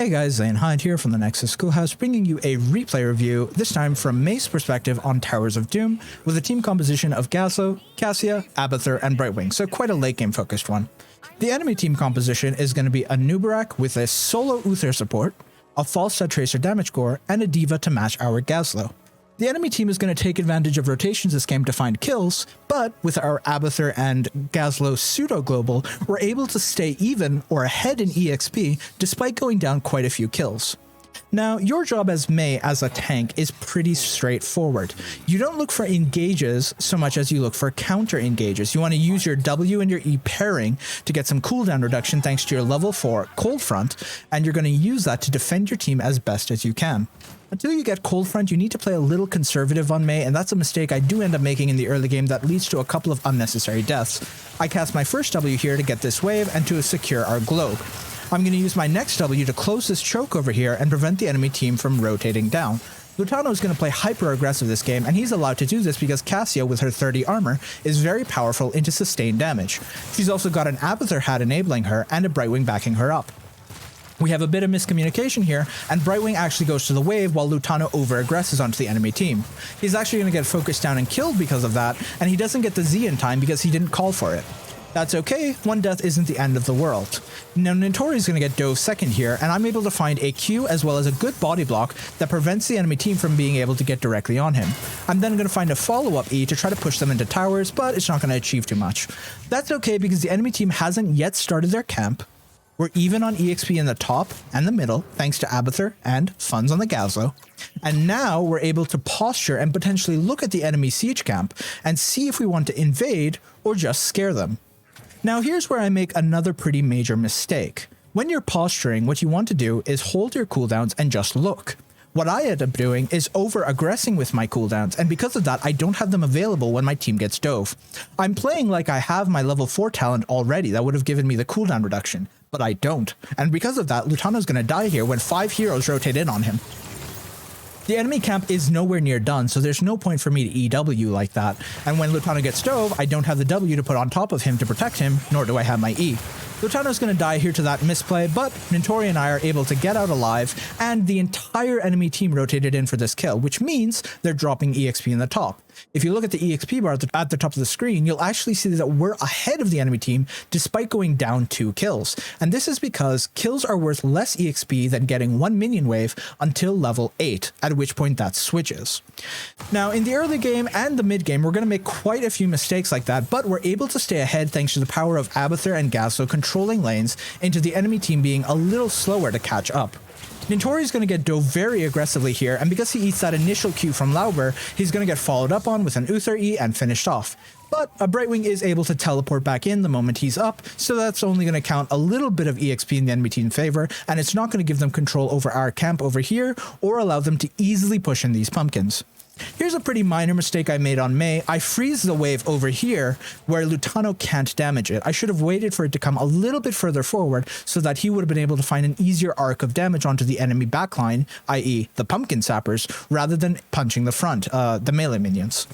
Hey guys, Zane Hyde here from the Nexus Schoolhouse, bringing you a replay review, this time from May's perspective on Towers of Doom, with a team composition of Gazlo, Cassia, Abathur, and Brightwing, so quite a late game focused one. The enemy team composition is going to be a Nubarak with a solo Uther support, a Falstad Tracer damage core, and a Diva to match our Gazlo. The enemy team is going to take advantage of rotations this game to find kills, but with our Abathur and Gazlo pseudo-global, we're able to stay even or ahead in EXP despite going down quite a few kills. Now, your job as May as a tank is pretty straightforward. You don't look for engages so much as you look for counter engages. You want to use your W and your E pairing to get some cooldown reduction thanks to your level 4 Cold Front, and you're going to use that to defend your team as best as you can. Until you get Cold Front, you need to play a little conservative on May, and that's a mistake I do end up making in the early game that leads to a couple of unnecessary deaths. I cast my first W here to get this wave and to secure our globe. I'm going to use my next W to close this choke over here and prevent the enemy team from rotating down. Lutano is going to play hyper aggressive this game, and he's allowed to do this because Cassia with her 30 armor is very powerful into sustained damage. She's also got an Abathur hat enabling her and a Brightwing backing her up. We have a bit of miscommunication here, and Brightwing actually goes to the wave while Lutano over-aggresses onto the enemy team. He's actually going to get focused down and killed because of that, and he doesn't get the Z in time because he didn't call for it. That's okay, one death isn't the end of the world. Now Notori's going to get dove second here, and I'm able to find a Q as well as a good body block that prevents the enemy team from being able to get directly on him. I'm then going to find a follow-up E to try to push them into towers, but it's not going to achieve too much. That's okay because the enemy team hasn't yet started their camp. We're even on EXP in the top and the middle, thanks to Abathur and funds on the Gazlo. And now we're able to posture and potentially look at the enemy siege camp and see if we want to invade or just scare them. Now here's where I make another pretty major mistake. When you're posturing, what you want to do is hold your cooldowns and just look. What I end up doing is over-aggressing with my cooldowns, and because of that, I don't have them available when my team gets dove. I'm playing like I have my level 4 talent already that would have given me the cooldown reduction, but I don't. And because of that, Lutano's going to die here when 5 heroes rotate in on him. The enemy camp is nowhere near done, so there's no point for me to EW like that. And when Lutano gets dove, I don't have the W to put on top of him to protect him, nor do I have my E. Lutano's going to die here to that misplay, but Notori and I are able to get out alive, and the entire enemy team rotated in for this kill, which means they're dropping EXP in the top. If you look at the EXP bar at the top of the screen, you'll actually see that we're ahead of the enemy team despite going down 2 kills. And this is because kills are worth less EXP than getting 1 minion wave until level 8, at which point that switches. Now, in the early game and the mid game, we're going to make quite a few mistakes like that, but we're able to stay ahead thanks to the power of Abathur and Gazlo controlling lanes into the enemy team being a little slower to catch up. Notori's going to get dove very aggressively here, and because he eats that initial Q from Lauber, he's going to get followed up on with an Uther E and finished off. But a Brightwing is able to teleport back in the moment he's up, so that's only going to count a little bit of EXP in the enemy team's favor, and it's not going to give them control over our camp over here, or allow them to easily push in these pumpkins. Here's a pretty minor mistake I made on May. I freeze the wave over here where Lutano can't damage it. I should have waited for it to come a little bit further forward so that he would have been able to find an easier arc of damage onto the enemy backline, i.e. the pumpkin sappers, rather than punching the front, the melee minions.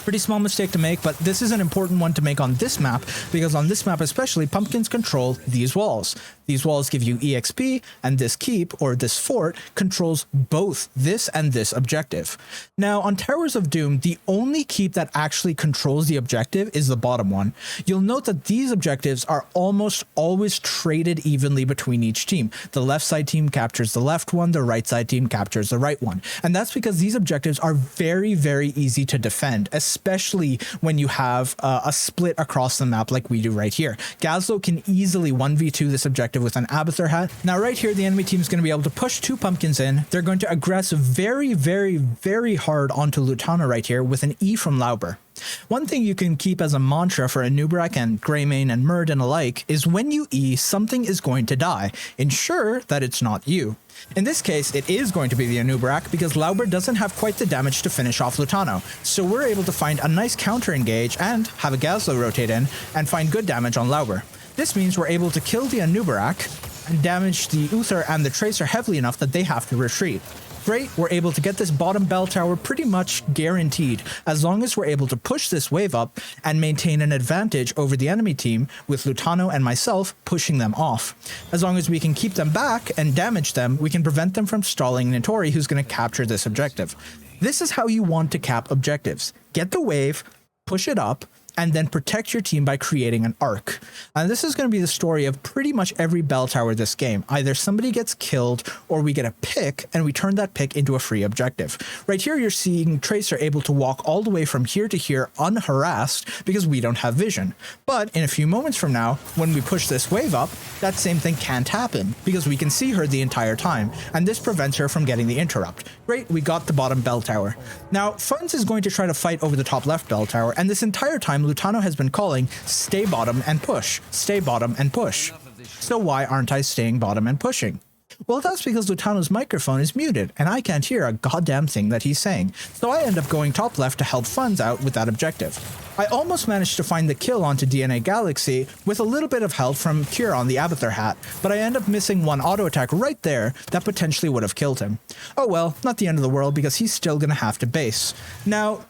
Pretty small mistake to make, but this is an important one to make on this map, because on this map especially, pumpkins control these walls. These walls give you EXP, and this keep, or this fort, controls both this and this objective. Now, on Towers of Doom, the only keep that actually controls the objective is the bottom one. You'll note that these objectives are almost always traded evenly between each team. The left side team captures the left one, the right side team captures the right one. And that's because these objectives are very, very easy to defend, especially when you have a split across the map like we do right here. Gazlo can easily 1v2 this objective with an Abathur hat. Now right here, the enemy team is going to be able to push 2 pumpkins in. They're going to aggress very, very, very hard onto Lutano right here with an E from Lauber. One thing you can keep as a mantra for a Nubarak and Greymane and Murden alike is when you E, something is going to die. Ensure that it's not you. In this case, it is going to be the Nubarak because Lauber doesn't have quite the damage to finish off Lutano, so we're able to find a nice counter engage and have a Gazlo rotate in and find good damage on Lauber. This means we're able to kill the Nubarak and damage the Uther and the Tracer heavily enough that they have to retreat. Great, we're able to get this bottom bell tower pretty much guaranteed, as long as we're able to push this wave up and maintain an advantage over the enemy team, with Lutano and myself pushing them off. As long as we can keep them back and damage them, we can prevent them from stalling Nitori, who's going to capture this objective. This is how you want to cap objectives. Get the wave, push it up, and then protect your team by creating an arc. And this is going to be the story of pretty much every bell tower this game. Either somebody gets killed or we get a pick and we turn that pick into a free objective. Right here you're seeing Tracer able to walk all the way from here to here unharassed because we don't have vision. But in a few moments from now, when we push this wave up, that same thing can't happen because we can see her the entire time, and this prevents her from getting the interrupt. Great, we got the bottom bell tower. Now, Funds is going to try to fight over the top left bell tower, and this entire time Lutano has been calling, stay bottom and push, stay bottom and push. So why aren't I staying bottom and pushing? Well, that's because Lutano's microphone is muted, and I can't hear a goddamn thing that he's saying, so I end up going top left to help Funds out with that objective. I almost managed to find the kill onto DNA Galaxy with a little bit of help from Kieran the Abathur hat, but I end up missing one auto attack right there that potentially would have killed him. Oh well, not the end of the world because he's still gonna have to base. Now,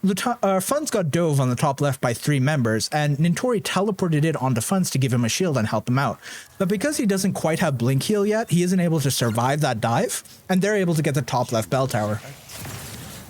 Funds got dove on the top left by 3 members, and Nitori teleported it onto Funds to give him a shield and help him out. But because he doesn't quite have Blink Heal yet, he isn't able to survive that dive, and they're able to get the top left bell tower.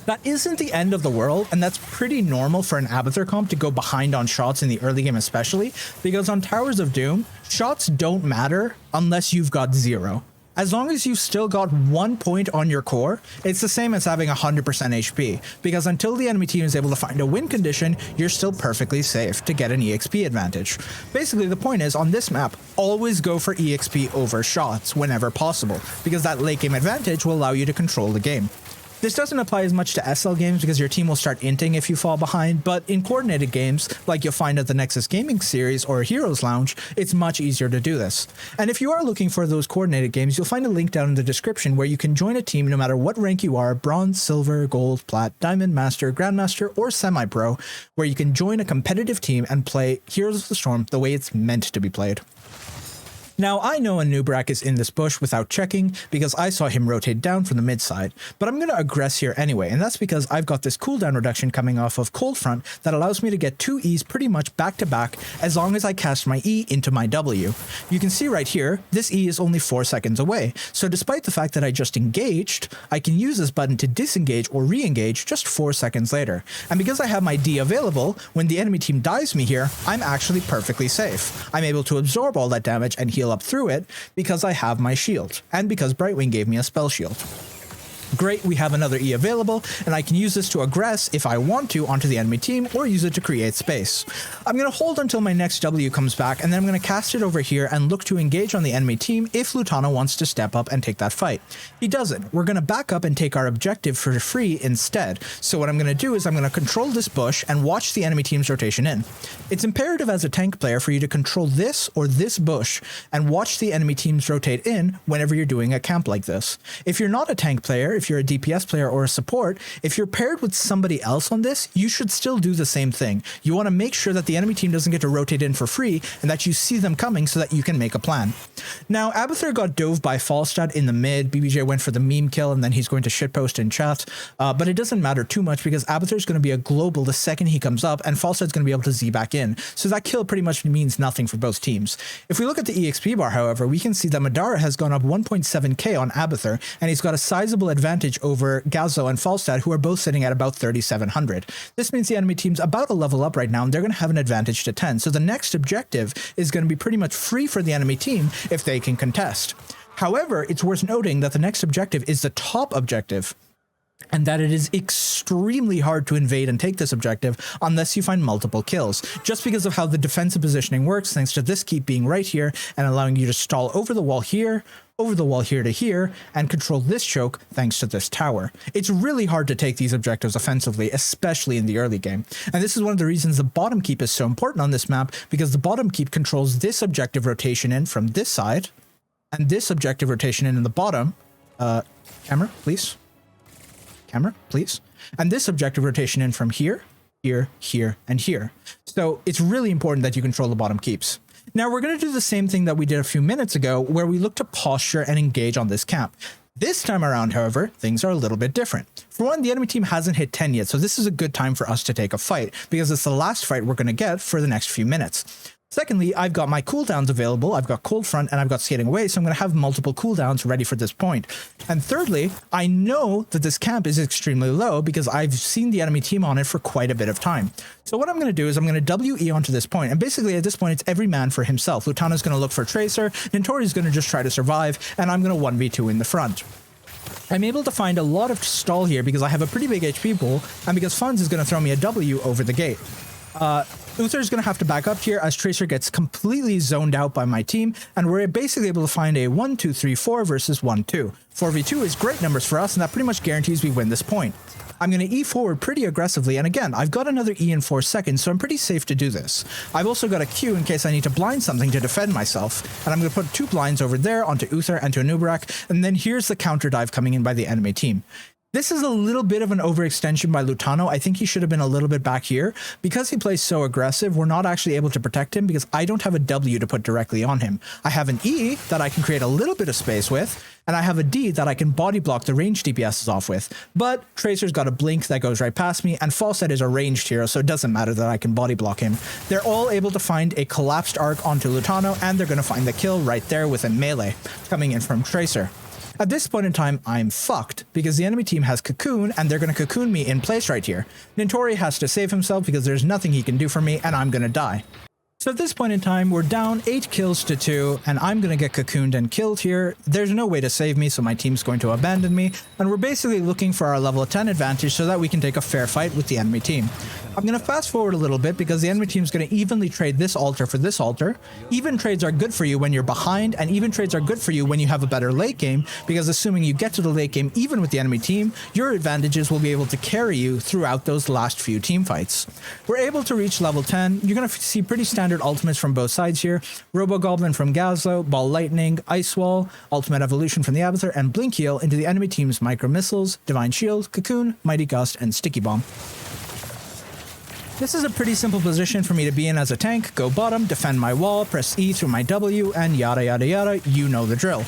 That isn't the end of the world, and that's pretty normal for an Abathur comp to go behind on shots in the early game especially, because on Towers of Doom, shots don't matter unless you've got 0. As long as you've still got 1 point on your core, it's the same as having 100% HP, because until the enemy team is able to find a win condition, you're still perfectly safe to get an EXP advantage. Basically, the point is, on this map, always go for EXP over shots whenever possible, because that late game advantage will allow you to control the game. This doesn't apply as much to SL games because your team will start inting if you fall behind, but in coordinated games, like you'll find at the Nexus Gaming Series or Heroes Lounge, it's much easier to do this. And if you are looking for those coordinated games, you'll find a link down in the description where you can join a team no matter what rank you are, bronze, silver, gold, plat, diamond, master, grandmaster, or semi-pro, where you can join a competitive team and play Heroes of the Storm the way it's meant to be played. Now, I know a Nubrak is in this bush without checking because I saw him rotate down from the mid side, but I'm going to aggress here anyway, and that's because I've got this cooldown reduction coming off of Cold Front that allows me to get 2 E's pretty much back to back as long as I cast my E into my W. You can see right here, this E is only 4 seconds away, so despite the fact that I just engaged, I can use this button to disengage or re-engage just 4 seconds later. And because I have my D available, when the enemy team dives me here, I'm actually perfectly safe. I'm able to absorb all that damage and heal up through it because I have my shield, and because Brightwing gave me a spell shield. Great, we have another E available, and I can use this to aggress if I want to onto the enemy team, or use it to create space. I'm going to hold until my next W comes back, and then I'm going to cast it over here and look to engage on the enemy team if Lutano wants to step up and take that fight. He doesn't. We're going to back up and take our objective for free instead. So what I'm going to do is I'm going to control this bush and watch the enemy team's rotation in. It's imperative as a tank player for you to control this or this bush and watch the enemy teams rotate in whenever you're doing a camp like this. If you're not a tank player, if you're a DPS player or a support, if you're paired with somebody else on this, you should still do the same thing. You want to make sure that the enemy team doesn't get to rotate in for free and that you see them coming so that you can make a plan. Now, Abathur got dove by Falstad in the mid. BBJ went for the meme kill and then he's going to shitpost in chat. But it doesn't matter too much because Abathur is going to be a global the second he comes up, and Falstad's going to be able to Z back in. So that kill pretty much means nothing for both teams. If we look at the EXP bar, however, we can see that Madara has gone up 1.7k on Abathur, and he's got a sizable advantage over Gazo and Falstad, who are both sitting at about 3,700. This means the enemy team's about a level up right now, and they're going to have an advantage to 10. So the next objective is going to be pretty much free for the enemy team if they can contest. However, it's worth noting that the next objective is the top objective, and that it is extremely hard to invade and take this objective unless you find multiple kills, just because of how the defensive positioning works, thanks to this keep being right here and allowing you to stall over the wall here, over the wall here to here, and control this choke thanks to this tower. It's really hard to take these objectives offensively, especially in the early game. And this is one of the reasons the bottom keep is so important on this map, because the bottom keep controls this objective rotation in from this side, and this objective rotation in the bottom. Camera, please. Camera, please. And this objective rotation in from here, here, here, and here. So it's really important that you control the bottom keeps. Now we're going to do the same thing that we did a few minutes ago, where we look to posture and engage on this camp. This time around, however, things are a little bit different. For one, the enemy team hasn't hit 10 yet, so this is a good time for us to take a fight, because it's the last fight we're going to get for the next few minutes. Secondly, I've got my cooldowns available. I've got Cold Front and I've got Skating Away, so I'm going to have multiple cooldowns ready for this point. And thirdly, I know that this camp is extremely low because I've seen the enemy team on it for quite a bit of time. So what I'm going to do is I'm going to WE onto this point, and basically at this point it's every man for himself. Lutano's going to look for Tracer, Nintori's going to just try to survive, and I'm going to 1v2 in the front. I'm able to find a lot of stall here because I have a pretty big HP pool, and because Funds is going to throw me a W over the gate. Uther's going to have to back up here as Tracer gets completely zoned out by my team, and we're basically able to find a 1-2-3-4 versus 1-2. 4v2 is great numbers for us, and that pretty much guarantees we win this point. I'm going to E forward pretty aggressively, and again, I've got another E in 4 seconds, so I'm pretty safe to do this. I've also got a Q in case I need to blind something to defend myself, and I'm going to put 2 blinds over there onto Uther and to Anubarak, and then here's the counter dive coming in by the enemy team. This is a little bit of an overextension by Lutano. I think he should have been a little bit back here. Because he plays so aggressive, we're not actually able to protect him because I don't have a W to put directly on him. I have an E that I can create a little bit of space with, and I have a D that I can body block the ranged DPSs off with. But Tracer's got a blink that goes right past me, and Falset is a ranged hero, so it doesn't matter that I can body block him. They're all able to find a collapsed arc onto Lutano, and they're going to find the kill right there with a melee coming in from Tracer. At this point in time, I'm fucked because the enemy team has Cocoon and they're going to Cocoon me in place right here. Nintori has to save himself because there's nothing he can do for me and I'm going to die. So at this point in time, we're down 8 kills to 2, and I'm going to get cocooned and killed here. There's no way to save me, so my team's going to abandon me, and we're basically looking for our level 10 advantage so that we can take a fair fight with the enemy team. I'm going to fast forward a little bit because the enemy team's going to evenly trade this altar for this altar. Even trades are good for you when you're behind, and even trades are good for you when you have a better late game, because assuming you get to the late game even with the enemy team, your advantages will be able to carry you throughout those last few team fights. We're able to reach level 10. You're going to see pretty standard ultimates from both sides here. Robo Goblin from Gazlo, Ball Lightning, Ice Wall, Ultimate Evolution from the Abathur, and Blink Heal into the enemy team's Micro Missiles, Divine Shield, Cocoon, Mighty Gust, and Sticky Bomb. This is a pretty simple position for me to be in as a tank. Go bottom, defend my wall, press E through my W, and yada yada yada, you know the drill.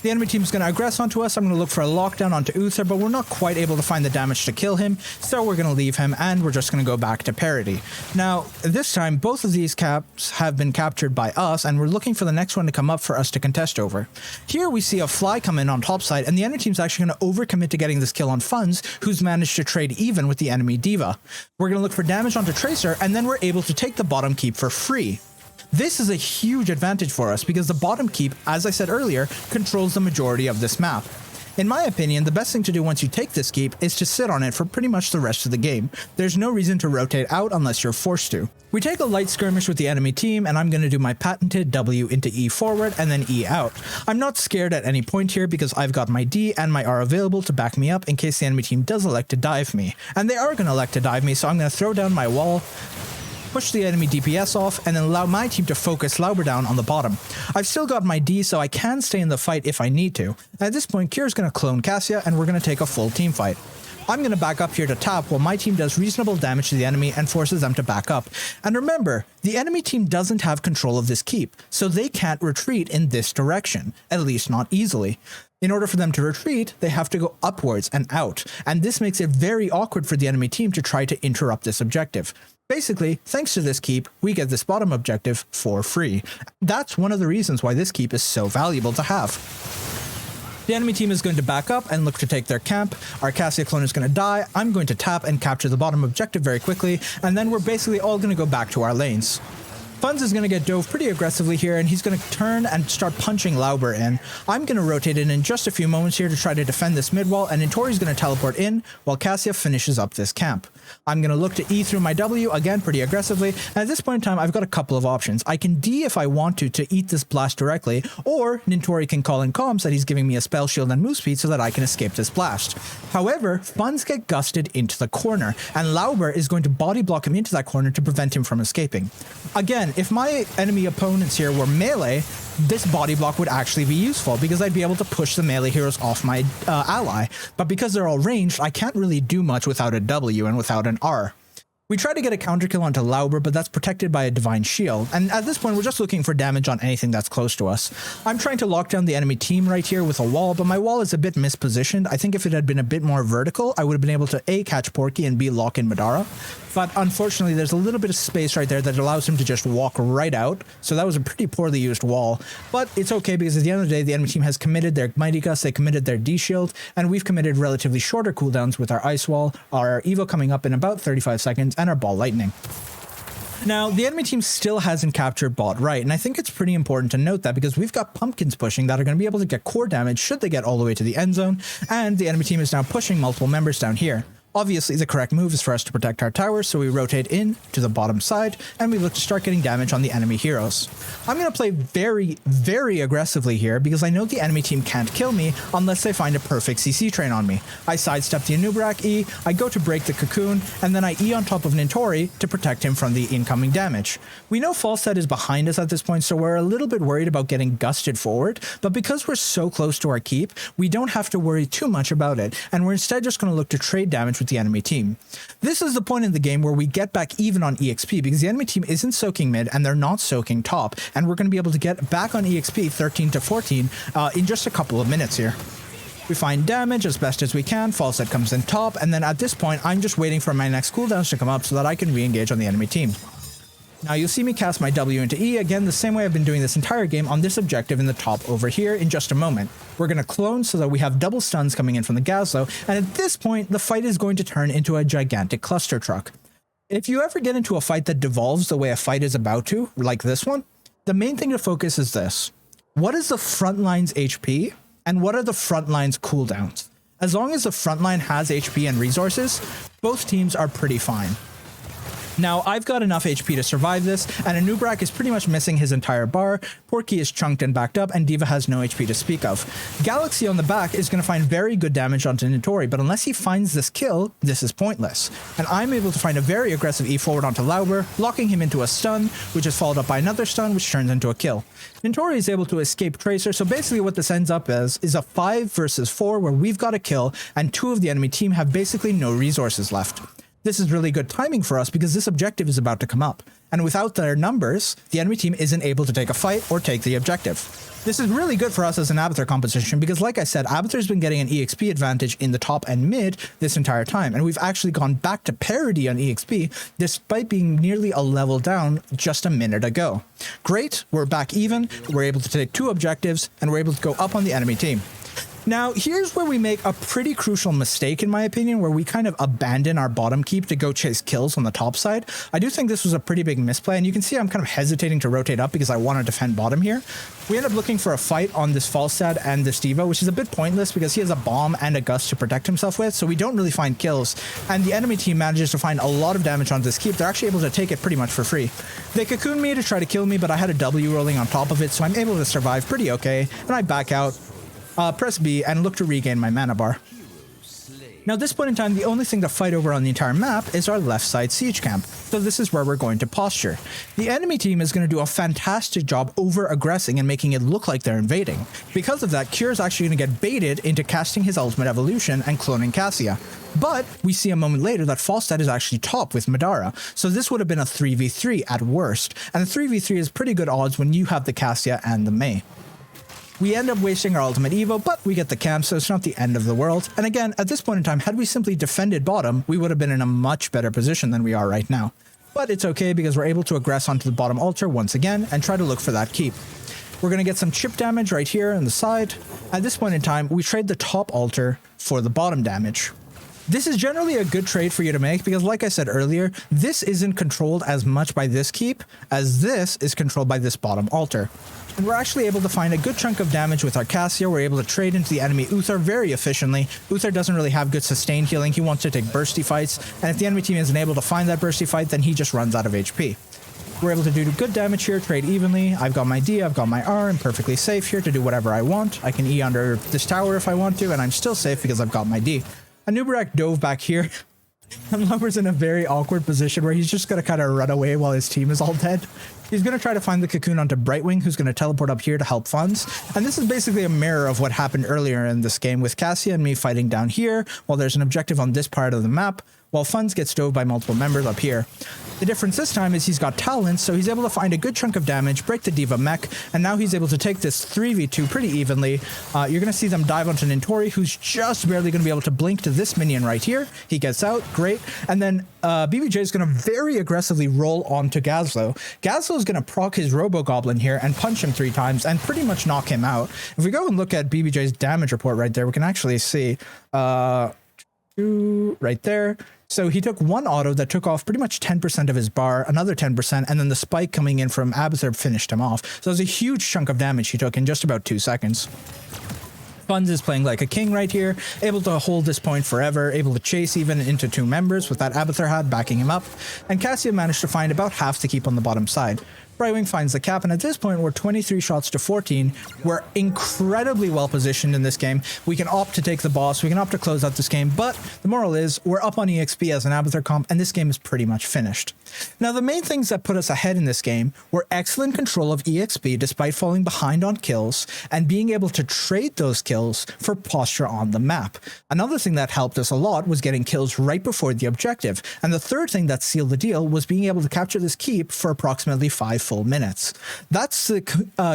The enemy team is going to aggress onto us. I'm going to look for a lockdown onto Uther, but we're not quite able to find the damage to kill him, so we're going to leave him, and we're just going to go back to parity. Now, this time, both of these caps have been captured by us, and we're looking for the next one to come up for us to contest over. Here, we see a fly come in on top side, and the enemy team's actually going to overcommit to getting this kill on Funds, who's managed to trade even with the enemy Diva. We're going to look for damage onto Tracer, and then we're able to take the bottom keep for free. This is a huge advantage for us because the bottom keep, as I said earlier, controls the majority of this map. In my opinion, the best thing to do once you take this keep is to sit on it for pretty much the rest of the game. There's no reason to rotate out unless you're forced to. We take a light skirmish with the enemy team, and I'm going to do my patented W into E forward and then E out. I'm not scared at any point here because I've got my D and my R available to back me up in case the enemy team does elect to dive me. And they are going to elect to dive me, so I'm going to throw down my wall, push the enemy DPS off, and then allow my team to focus Lauber down on the bottom. I've still got my D, so I can stay in the fight if I need to. At this point, Kyr's going to clone Cassia, and we're going to take a full team fight. I'm going to back up here to top while my team does reasonable damage to the enemy and forces them to back up. And remember, the enemy team doesn't have control of this keep, so they can't retreat in this direction, at least not easily. In order for them to retreat, they have to go upwards and out, and this makes it very awkward for the enemy team to try to interrupt this objective. Basically, thanks to this keep, we get this bottom objective for free. That's one of the reasons why this keep is so valuable to have. The enemy team is going to back up and look to take their camp. Our Cassia clone is going to die. I'm going to tap and capture the bottom objective very quickly, and then we're basically all going to go back to our lanes. Funds is going to get dove pretty aggressively here, and he's going to turn and start punching Lauber in. I'm going to rotate in just a few moments here to try to defend this mid wall, and Nintori's going to teleport in while Cassia finishes up this camp. I'm going to look to E through my W, again pretty aggressively, and at this point in time I've got a couple of options. I can D if I want to eat this blast directly, or Nintori can call in comms that he's giving me a spell shield and move speed so that I can escape this blast. However, Funds get gusted into the corner, and Lauber is going to body block him into that corner to prevent him from escaping. Again, if my enemy opponents here were melee, this body block would actually be useful because I'd be able to push the melee heroes off my ally. But because they're all ranged, I can't really do much without a W and without an R. We try to get a counter kill onto Lauber, but that's protected by a divine shield. And at this point, we're just looking for damage on anything that's close to us. I'm trying to lock down the enemy team right here with a wall, but my wall is a bit mispositioned. I think if it had been a bit more vertical, I would have been able to A, catch Porky, and B, lock in Madara. But unfortunately, there's a little bit of space right there that allows him to just walk right out. So that was a pretty poorly used wall. But it's okay because at the end of the day, the enemy team has committed their Mighty Gust, they committed their D-Shield, and we've committed relatively shorter cooldowns with our Ice Wall, our Evo coming up in about 35 seconds, and our Ball Lightning. Now, the enemy team still hasn't captured bot right, and I think it's pretty important to note that because we've got pumpkins pushing that are going to be able to get core damage should they get all the way to the end zone, and the enemy team is now pushing multiple members down here. Obviously, the correct move is for us to protect our towers, so we rotate in to the bottom side, and we look to start getting damage on the enemy heroes. I'm going to play very aggressively here, because I know the enemy team can't kill me unless they find a perfect CC train on me. I sidestep the Anub'arak E, I go to break the cocoon, and then I E on top of Nintori to protect him from the incoming damage. We know Falstad is behind us at this point, so we're a little bit worried about getting gusted forward, but because we're so close to our keep, we don't have to worry too much about it, and we're instead just going to look to trade damage with the enemy team. This is the point in the game where we get back even on EXP because the enemy team isn't soaking mid and they're not soaking top, and we're going to be able to get back on EXP 13 to 14 in just a couple of minutes here. We find damage as best as we can, Falstad comes in top, and then at this point I'm just waiting for my next cooldowns to come up so that I can re-engage on the enemy team. Now you'll see me cast my W into E again the same way I've been doing this entire game on this objective in the top over here in just a moment. We're going to clone so that we have double stuns coming in from the Gazlo, and at this point the fight is going to turn into a gigantic cluster truck. If you ever get into a fight that devolves the way a fight is about to, like this one, the main thing to focus is this. What is the front line's HP and what are the front line's cooldowns? As long as the front line has HP and resources, both teams are pretty fine. Now, I've got enough HP to survive this, and Anub'arak is pretty much missing his entire bar, Porky is chunked and backed up, and D.Va has no HP to speak of. Galaxy on the back is going to find very good damage onto Nintori, but unless he finds this kill, this is pointless. And I'm able to find a very aggressive E forward onto Lauber, locking him into a stun, which is followed up by another stun, which turns into a kill. Nintori is able to escape Tracer, so basically what this ends up as is a 5 versus 4 where we've got a kill, and 2 of the enemy team have basically no resources left. This is really good timing for us because this objective is about to come up, and without their numbers, the enemy team isn't able to take a fight or take the objective. This is really good for us as an Abathur composition because, like I said, Abathur's been getting an EXP advantage in the top and mid this entire time, and we've actually gone back to parity on EXP despite being nearly a level down just a minute ago. Great, we're back even, we're able to take 2 objectives, and we're able to go up on the enemy team. Now, here's where we make a pretty crucial mistake, in my opinion, where we kind of abandon our bottom keep to go chase kills on the top side. I do think this was a pretty big misplay, and you can see I'm kind of hesitating to rotate up because I want to defend bottom here. We end up looking for a fight on this Falstad and this D.Va, which is a bit pointless because he has a bomb and a gust to protect himself with, so we don't really find kills, and the enemy team manages to find a lot of damage on this keep. They're actually able to take it pretty much for free. They cocoon me to try to kill me, but I had a W rolling on top of it, so I'm able to survive pretty okay, and I back out. Press B and look to regain my mana bar. Now at this point in time, the only thing to fight over on the entire map is our left side siege camp, so this is where we're going to posture. The enemy team is going to do a fantastic job over-aggressing and making it look like they're invading. Because of that, Cure is actually going to get baited into casting his ultimate evolution and cloning Cassia. But we see a moment later that Falstad is actually top with Madara, so this would have been a 3v3 at worst, and a 3v3 is pretty good odds when you have the Cassia and the Mei. We end up wasting our ultimate Evo, but we get the camp, so it's not the end of the world. And again, at this point in time, had we simply defended bottom, we would have been in a much better position than we are right now. But it's okay because we're able to aggress onto the bottom altar once again and try to look for that keep. We're going to get some chip damage right here on the side. At this point in time, we trade the top altar for the bottom damage. This is generally a good trade for you to make because, like I said earlier, this isn't controlled as much by this keep as this is controlled by this bottom altar. And we're actually able to find a good chunk of damage with our Cassia. We're able to trade into the enemy Uther very efficiently. Uther doesn't really have good sustained healing. He wants to take bursty fights, and if the enemy team isn't able to find that bursty fight, then he just runs out of HP. We're able to do good damage here, trade evenly. I've got my D, I've got my R, I'm perfectly safe here to do whatever I want. I can E under this tower if I want to, and I'm still safe because I've got my D. Anub'arak dove back here, and Lumber's in a very awkward position where he's just going to kind of run away while his team is all dead. He's going to try to find the cocoon onto Brightwing, who's going to teleport up here to help funds. And this is basically a mirror of what happened earlier in this game with Cassia and me fighting down here while there's an objective on this part of the map. while Funds gets dove by multiple members up here. The difference this time is he's got talents, so he's able to find a good chunk of damage, break the D.Va mech, and now he's able to take this 3v2 pretty evenly. You're going to see them dive onto Nintori, who's just barely going to be able to blink to this minion right here. He gets out, great. And then BBJ is going to very aggressively roll onto Gazlo. Gazlo is going to proc his Robo-Goblin here and punch him 3 times and pretty much knock him out. If we go and look at BBJ's damage report right there, we can actually see right there. So he took 1 auto that took off pretty much 10% of his bar, another 10%, and then the spike coming in from Abathur finished him off. So it was a huge chunk of damage he took in just about 2 seconds. Funds is playing like a king right here, able to hold this point forever, able to chase even into 2 members with that Abathur hat backing him up, and Cassia managed to find about half to keep on the bottom side. Brightwing finds the cap, and at this point we're 23 shots to 14. We're incredibly well positioned in this game. We can opt to take the boss, we can opt to close out this game, but the moral is we're up on EXP as an Abathur comp, and this game is pretty much finished. Now the main things that put us ahead in this game were excellent control of EXP despite falling behind on kills, and being able to trade those kills for posture on the map. Another thing that helped us a lot was getting kills right before the objective, and the third thing that sealed the deal was being able to capture this keep for approximately 5 full minutes. That's the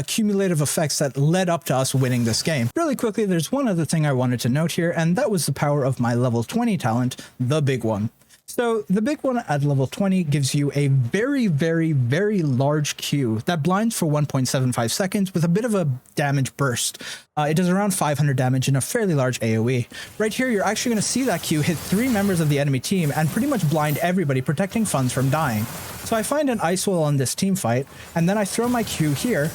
cumulative effects that led up to us winning this game. Really quickly, there's one other thing I wanted to note here, and that was the power of my level 20 talent, the big one. So the big one at level 20 gives you a very, very, very large Q that blinds for 1.75 seconds with a bit of a damage burst. It does around 500 damage in a fairly large AoE. Right here, you're actually going to see that Q hit 3 members of the enemy team and pretty much blind everybody, protecting Funds from dying. So I find an Ice Wall on this team fight, and then I throw my Q here,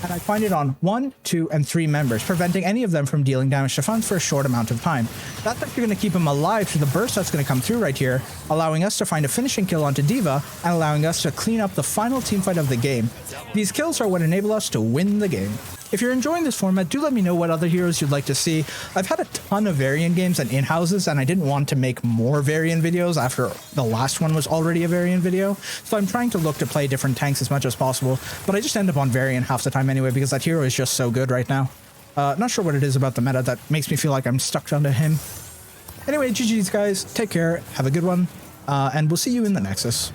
and I find it on 1, 2, and 3 members, preventing any of them from dealing damage to Funds for a short amount of time. That's actually going to keep him alive through the burst that's going to come through right here, allowing us to find a finishing kill onto D.Va, and allowing us to clean up the final teamfight of the game. These kills are what enable us to win the game. If you're enjoying this format, do let me know what other heroes you'd like to see. I've had a ton of Varian games and in-houses, and I didn't want to make more Varian videos after the last one was already a Varian video, so I'm trying to look to play different tanks as much as possible, but I just end up on Varian half the time anyway because that hero is just so good right now. Not sure what it is about the meta that makes me feel like I'm stuck onto him. Anyway, GG's guys, take care, have a good one, and we'll see you in the Nexus.